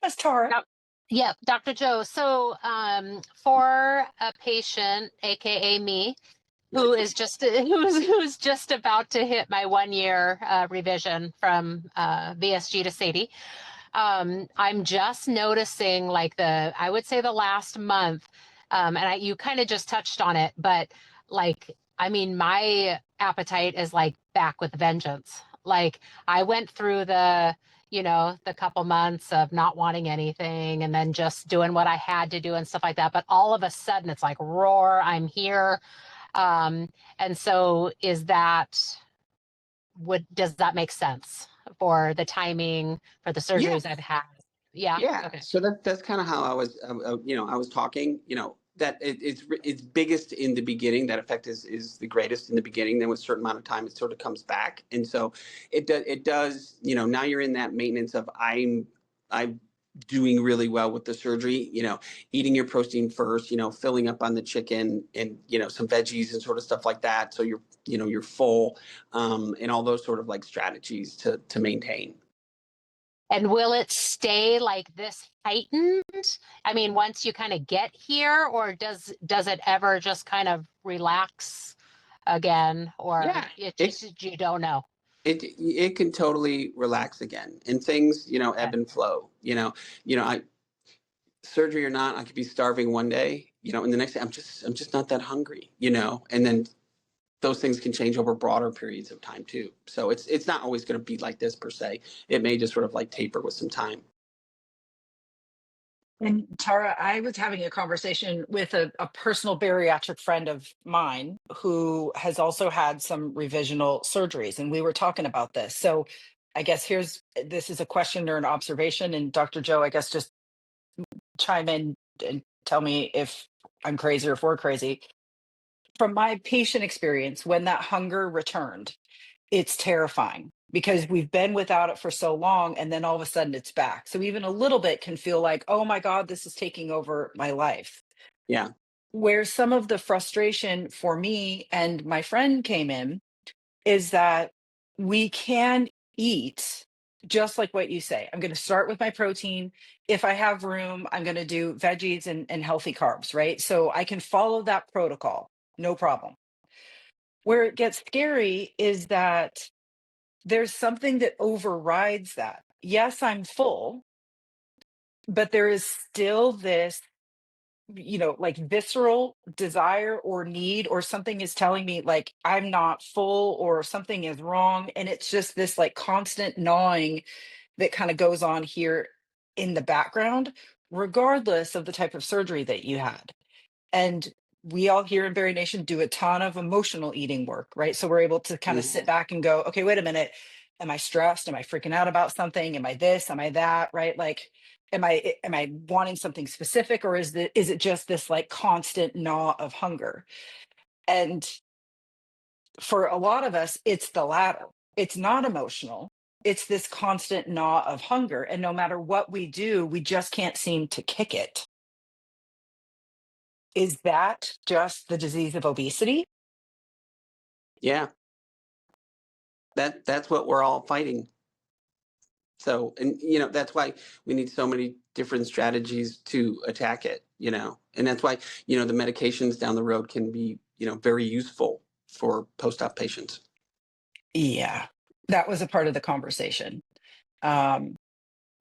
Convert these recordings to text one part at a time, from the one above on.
Yes, Tara. Doc- Yeah, Dr. Joe. So, for a patient, aka me, who is just who's just about to hit my 1 year revision from VSG to SADie, I'm just noticing like I would say the last month, and you kind of just touched on it, but like, I mean, my appetite is like back with a vengeance. Like I went through the couple months of not wanting anything and then just doing what I had to do and stuff like that. But all of a sudden it's like roar, I'm here. And so does that make sense for the timing for the Yeah, surgeries I've had? Yeah. yeah. Okay. So that's kind of how I was, I was talking, that it's biggest in the beginning. That effect is the greatest in the beginning. Then with a certain amount of time, it sort of comes back. And so it does. Now you're in that maintenance of I'm doing really well with the surgery. Eating your protein first. Filling up on the chicken and some veggies and sort of stuff like that. So you're full, and all those sort of like strategies to maintain. And will it stay like this heightened? I mean, once you kind of get here, or does it ever just kind of relax again, or Yeah. it It just you don't know? it can totally relax again, and things ebb Okay. and flow. I surgery or not, I could be starving one day, and the next day I'm just not that hungry, and then those things can change over broader periods of time too. So it's not always going to be like this per se. It may just sort of like taper with some time. And Tara, I was having a conversation with a personal bariatric friend of mine who has also had some revisional surgeries, and we were talking about this. So I guess this is a question or an observation, and Dr. Joe, I guess just chime in and tell me if I'm crazy or if we're crazy. From my patient experience, when that hunger returned, it's terrifying because we've been without it for so long and then all of a sudden it's back. So even a little bit can feel like, oh my God, this is taking over my life. Yeah. Where some of the frustration for me and my friend came in is that we can eat just like what you say. I'm going to start with my protein. If I have room, I'm going to do veggies and healthy carbs, right? So I can follow that protocol, no problem. Where it gets scary is that there's something that overrides that. Yes, I'm full, but there is still this, like visceral desire or need, or something is telling me like I'm not full or something is wrong. And it's just this like constant gnawing that kind of goes on here in the background, regardless of the type of surgery that you had. And we all here in BariNation do a ton of emotional eating work, right? So we're able to kind of sit Hmm. back and go, okay, wait a minute. Am I stressed? Am I freaking out about something? Am I this? Am I that? Right? Like, am I wanting something specific, or is it just this like constant gnaw of hunger? And for a lot of us, it's the latter. It's not emotional. It's this constant gnaw of hunger. And no matter what we do, we just can't seem to kick it. Is that just the disease of obesity? Yeah. That's what we're all fighting. So, and that's why we need so many different strategies to attack it, and that's why, the medications down the road can be, very useful for post-op patients. Yeah, that was a part of the conversation. Um,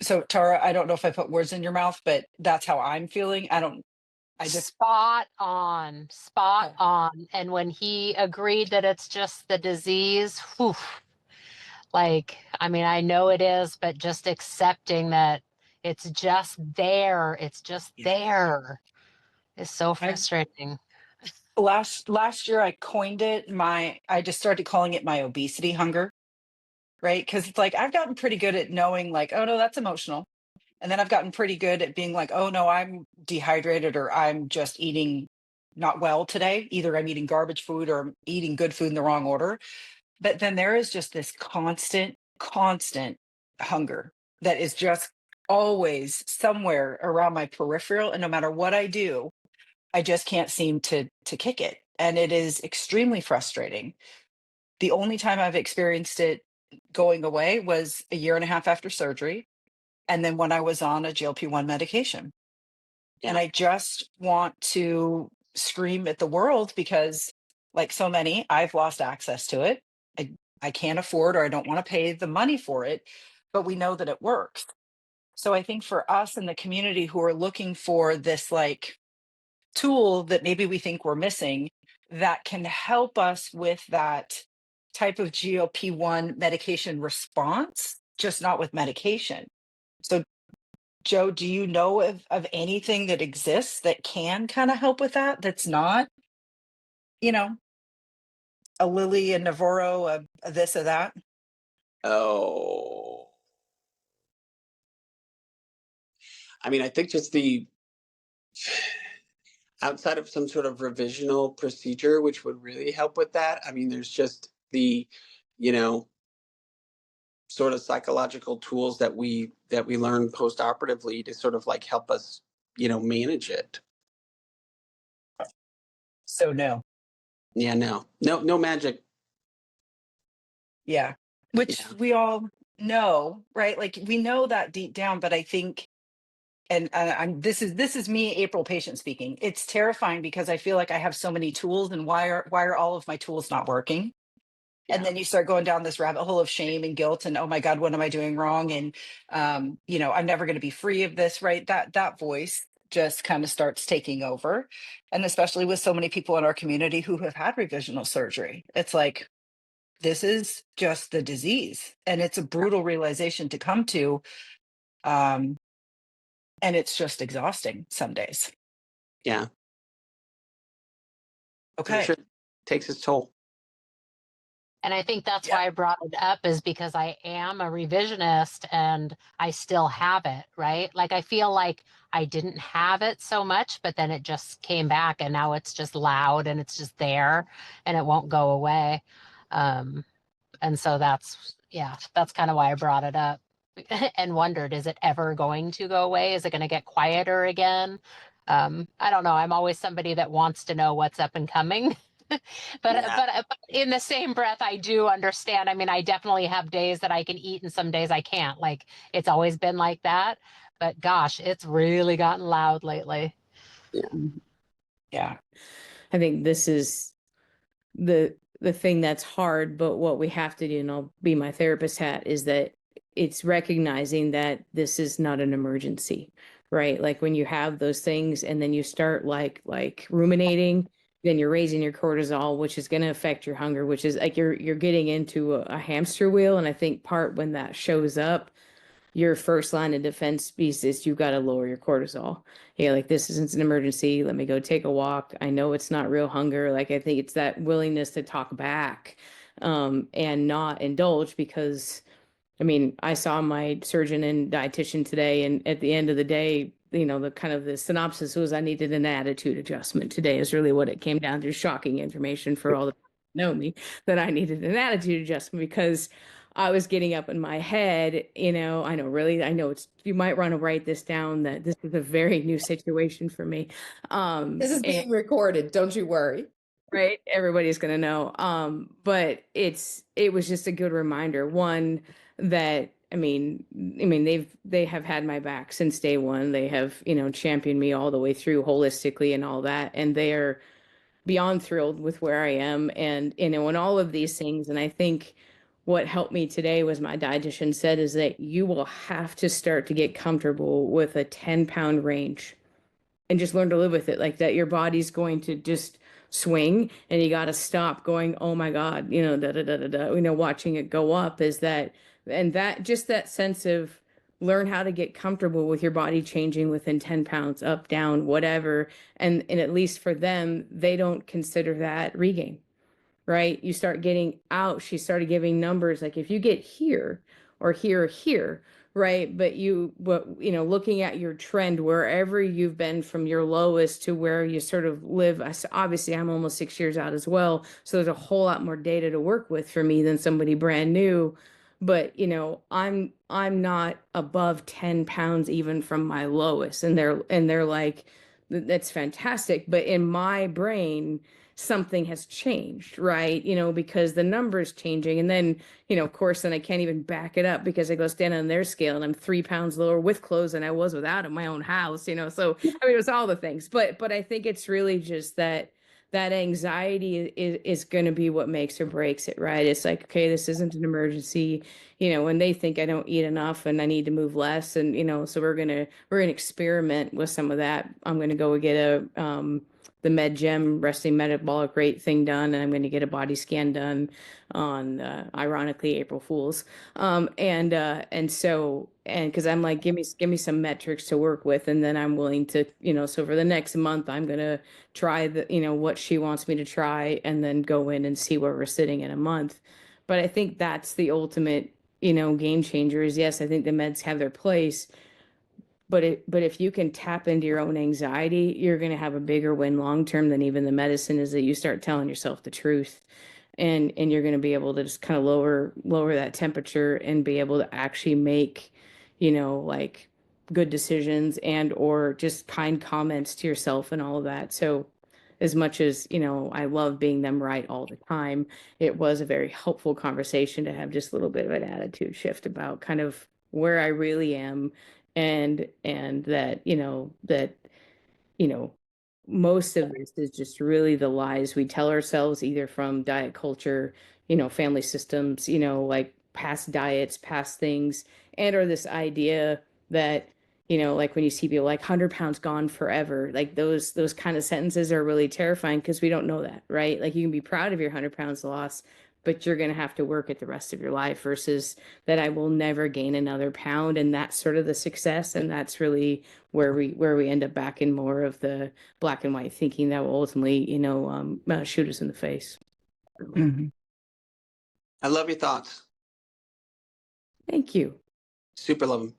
so Tara, I don't know if I put words in your mouth, but that's how I'm feeling. I just, Spot on, spot okay. on. And when he agreed that it's just the disease, whew, like, I mean, I know it is, but just accepting that it's just Yeah. there is so I frustrating. last year I coined it I just started calling it my obesity hunger, right? Because it's like I've gotten pretty good at knowing like, oh no, that's emotional. And then I've gotten pretty good at being like, oh no, I'm dehydrated or I'm just eating not well today. Either I'm eating garbage food or I'm eating good food in the wrong order. But then there is just this constant hunger that is just always somewhere around my peripheral. And no matter what I do, I just can't seem to kick it. And it is extremely frustrating. The only time I've experienced it going away was a year and a half after surgery. and then when I was on a GLP-1 medication. And Yeah. I just want to scream at the world because, like so many, I've lost access to it. I can't afford or I don't want to pay the money for it, but we know that it works. So I think for us in the community who are looking for this like tool that maybe we think we're missing that can help us with that type of GLP-1 medication response, just not with medication. So Joe, do you know of anything that exists that can kind of help with that? That's not, you know, a Lilly, a Navarro, a this or that? Oh, I mean, I think just the outside of some sort of revisional procedure, which would really help with that. I mean, there's just the, you know, sort of psychological tools that we learn post-operatively to sort of like help us, manage it. So no. Yeah, no magic. Yeah. Which Yeah, we all know, right? Like we know that deep down, but I think and this is me, April patient speaking. It's terrifying because I feel like I have so many tools and why are all of my tools not working? And yeah, then you start going down this rabbit hole of shame and guilt and oh my god, what am I doing wrong? And I'm never going to be free of this, right? That voice just kind of starts taking over. And especially with so many people in our community who have had revisional surgery, it's like this is just the disease, and it's a brutal realization to come to. um and it's just exhausting some days. yeah. I'm Okay. sure it takes its toll. And I think that's Yeah. why I brought it up is because I am a revisionist and I still have it, right? Like I feel like I didn't have it so much, but then it just came back and now it's just loud and it's just there and it won't go away. Um, and so that's kind of why I brought it up and wondered, is it ever going to go away? Is it going to get quieter again? I don't know. I'm always somebody that wants to know what's up and coming. Yeah, But in the same breath, I do understand. I mean, I definitely have days that I can eat and some days I can't. Like it's always been like that. But gosh, it's really gotten loud lately. yeah, Mhm. Yeah. I think this is the thing that's hard, but what we have to do, and I'll be my therapist hat, is that it's recognizing that this is not an emergency, right? Like when you have those things and then you start like ruminating, then you're raising your cortisol, which is going to affect your hunger, which is like you're getting into a hamster wheel. And I think part when that shows up, your first line of defense piece is you got to lower your cortisol. Yeah, like this isn't an emergency. Let me go take a walk. I know it's not real hunger. Like I think it's that willingness to talk back and not indulge because I mean, I saw my surgeon and dietitian today, and at the end of the day, the kind of the synopsis was I needed an attitude adjustment today is really what it came down to. Shocking information for all the people who know me that I needed an attitude adjustment because I was getting up in my head, I know you might want to write this down that this is a very new situation for me. This is And being recorded, don't you worry. right, everybody's going to know. But it was just a good reminder. One, that they have had my back since day one. They have, championed me all the way through holistically and all that. And they are beyond thrilled with where I am and all of these things. And I think what helped me today was my dietitian said is that you will have to start to get comfortable with a 10-pound range and just learn to live with it like that. Your body's going to just swing and you got to stop going, oh my God, da da da da da, watching it go up is that, and that just that sense of learn how to get comfortable with your body changing within 10 pounds, up, down, whatever. And at least for them, they don't consider that regain, right? You start getting out. She started giving numbers like if you get here or here or here, right? But looking at your trend wherever you've been from your lowest to where you sort of live. Obviously, I'm almost 6 years out as well, so there's a whole lot more data to work with for me than somebody brand new. But I'm not above 10 pounds even from my lowest, and they're like, that's fantastic. But in my brain something has changed, right? Because the number's changing. And then, of course, then I can't even back it up because I go stand on their scale and I'm 3 pounds lower with clothes than I was without in my own house, So, I mean, it was all the things. But I think it's really just that anxiety is going to be what makes or breaks it, right? It's like, okay, this isn't an emergency, when they think I don't eat enough and I need to move less. And, so we're going to experiment with some of that. I'm going to go get the Med Gem resting metabolic rate thing done, and I'm going to get a body scan done on, ironically, April Fools. And because I'm like, give me some metrics to work with, and then I'm willing to, so for the next month, I'm going to try what she wants me to try, and then go in and see where we're sitting in a month. But I think that's the ultimate, game changer is, yes, I think the meds have their place, but if you can tap into your own anxiety, you're going to have a bigger win long term than even the medicine, is that you start telling yourself the truth, and you're going to be able to just kind of lower that temperature and be able to actually make, like good decisions and or just kind comments to yourself and all of that. So as much as, I love being them right all the time, it was a very helpful conversation to have just a little bit of an attitude shift about kind of where I really am, and that, you know, most of this is just really the lies we tell ourselves, either from diet culture, family systems, like past diets, past things, and or this idea that, like when you see people like 100 pounds gone forever, like those kind of sentences are really terrifying because we don't know that, right? Like you can be proud of your 100 pounds loss, but you're going to have to work it the rest of your life, versus that I will never gain another pound. And that's sort of the success. And that's really where we end up back in more of the black and white thinking that will ultimately, shoot us in the face. Mhm. I love your thoughts. Thank you. Super love them.